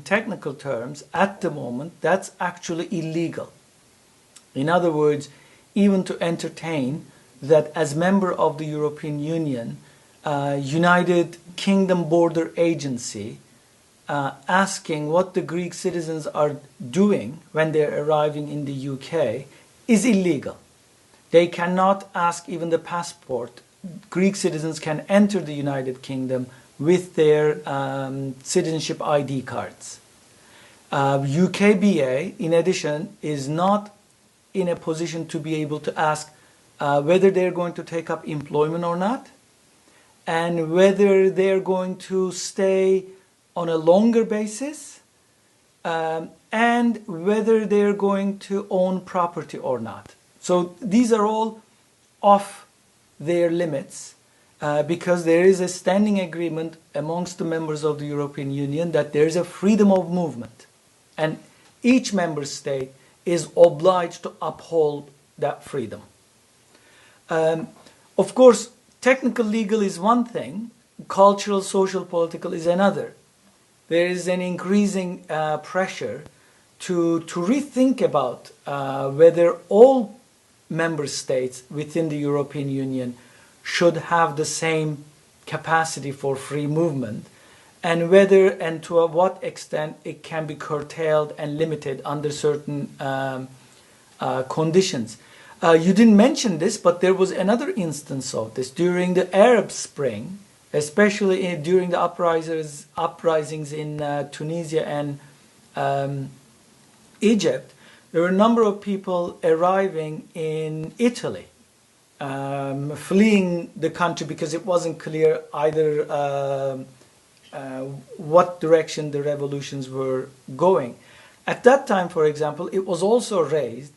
technical terms, at the moment, that's actually illegal. In other words, even to entertain that as member of the European Union, United Kingdom Border Agency asking what the Greek citizens are doing when they're arriving in the UK is illegal. They cannot ask even the passport. Greek citizens can enter the United Kingdom with their citizenship ID cards. UKBA, in addition, is not in a position to be able to ask whether they're going to take up employment or not, and whether they're going to stay on a longer basis, and whether they're going to own property or not. So these are all off their limits because there is a standing agreement amongst the members of the European Union that there is a freedom of movement, and each member state is obliged to uphold that freedom. Of course, technical legal is one thing, cultural, social, political is another. There is an increasing pressure to rethink about whether all member states within the European Union should have the same capacity for free movement, and whether and to what extent it can be curtailed and limited under certain conditions. You didn't mention this, but there was another instance of this during the Arab Spring, especially during the uprisings in Tunisia and Egypt. There were a number of people arriving in Italy, fleeing the country because it wasn't clear either what direction the revolutions were going. At that time, for example, it was also raised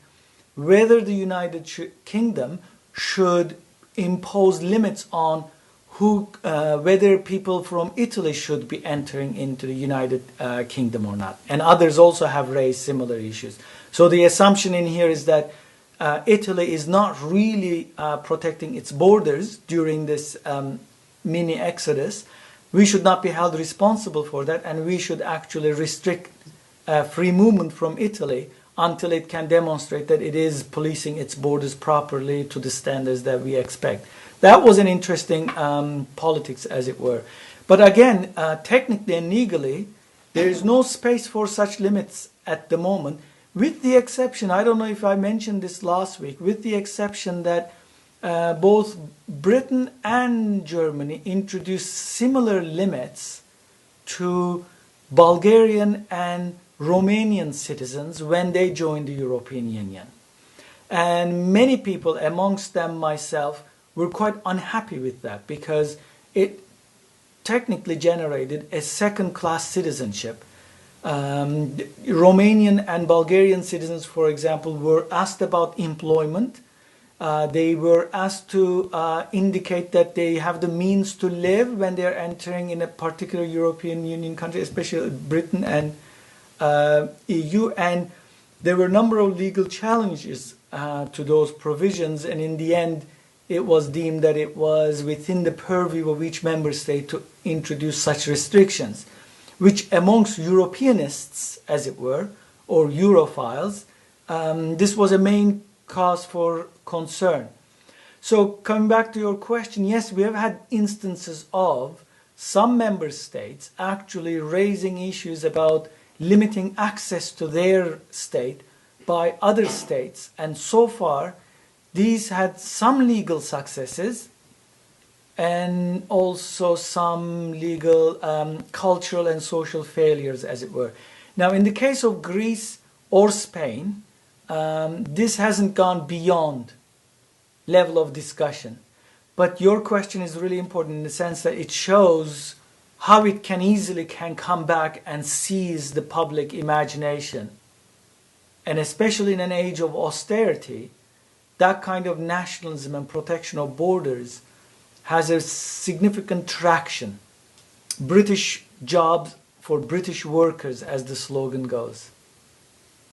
whether the United Kingdom should impose limits on whether people from Italy should be entering into the United Kingdom or not. And others also have raised similar issues. So the assumption in here is that Italy is not really protecting its borders during this mini exodus. We should not be held responsible for that, and we should actually restrict free movement from Italy until it can demonstrate that it is policing its borders properly to the standards that we expect. That was an interesting politics, as it were. But again, technically and legally, there is no space for such limits at the moment, with the exception, I don't know if I mentioned this last week, with the exception that both Britain and Germany introduced similar limits to Bulgarian and Romanian citizens when they joined the European Union. And many people, amongst them myself, were quite unhappy with that because it technically generated a second-class citizenship. Romanian and Bulgarian citizens, for example, were asked about employment. They were asked to indicate that they have the means to live when they are entering in a particular European Union country, especially Britain and EU. And there were a number of legal challenges to those provisions, and in the end, it was deemed that it was within the purview of each member state to introduce such restrictions, which amongst Europeanists, as it were, or Europhiles, this was a main cause for concern. So coming back to your question, yes, we have had instances of some member states actually raising issues about limiting access to their state by other states, and so far these had some legal successes and also some legal, cultural and social failures, as it were. Now, in the case of Greece or Spain, this hasn't gone beyond level of discussion. But your question is really important in the sense that it shows how it can easily come back and seize the public imagination. And especially in an age of austerity, that kind of nationalism and protection of borders has a significant traction. British jobs for British workers, as the slogan goes.